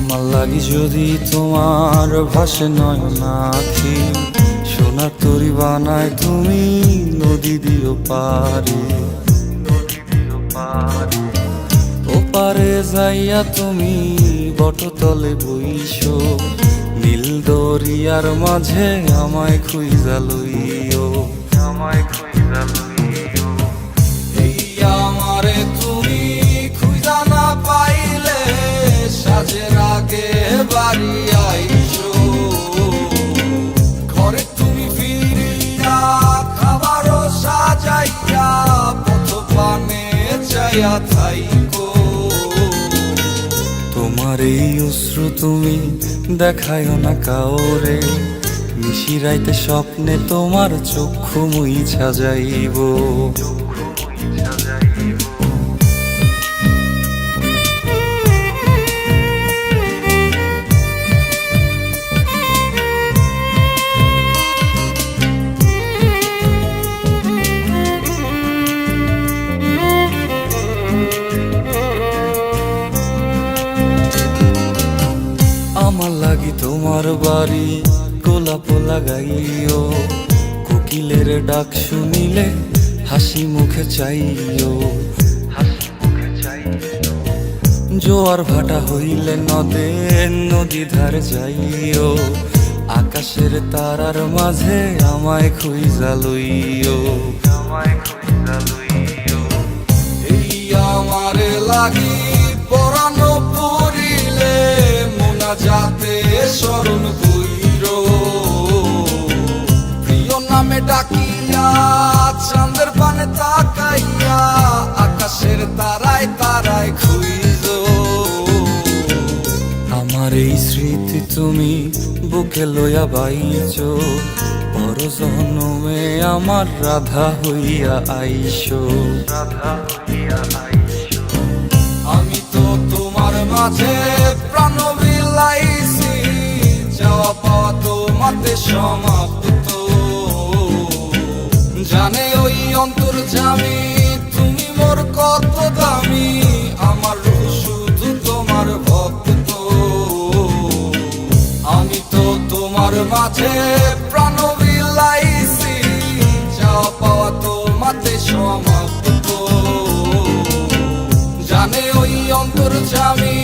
আমার লাগি যদি তোমার ভাসে নয়ন আখি, সোনা তরি বানায় তুমি নদী দিও পারে। ওপারে যাইয়া তুমি বটতলে বইসো, নীল দরিয়ার মাঝে আমায় খুঁজা লইও, আমায় খুঁজা লইও। এই আমারে তুমি খুঁজা না পাইলে সাজের আগে বাড়ি আইসো, ঘরে তুমি ফিরিয়া খাবারও সাজাইয়া পথ পানে চাইয়া থাইকো। তোমার এই অশ্রু তুমি দেখায়ও না কাউরে, নিশিরাইতে স্বপ্নে তোমার চক্ষু মুইছা যাইব। আমার লাগি তোমার বাড়ি গোলাপ লাগাইও, কোকিলের ডাক শুনিলে হাসি মুখে চাইও, হাসি মুখে চাইও। জোয়ার ভাটা হইলে নদে নদী ধারে যাইও, আকাশের তারার মাঝে আমায় খুঁজা লইও, আমায় খুঁজা লইও। এই আমারে লাগি পরানো পড়িলে যাতে স্মরণ কইরো, প্রিয় নামে ডাকিয়া চাঁদের পানে তাকাইয়া আকাশের তারায় তারায় খুঁজো। আমার এই স্মৃতি তুমি বুকে লইয়া বাইছো, পর জন্মে আমার রাধা হইয়া আইসো, রাধা হইয়া আইসো। আমি তো তোমার মাঝে প্রাণ বিলাইছি, যাওয়া পাওয়া তোমাতে সমাপ্ত। জানে ওই অন্তর্যামী তুমি মোর কত দামি, আমার রূহ শুধু তোমার ভক্ত। আমি তো তোমার মাঝে প্রাণ বিলাইছি, যাওয়া পাওয়া তোমাতে সমাপ্ত। জানে ওই অন্তর্যামী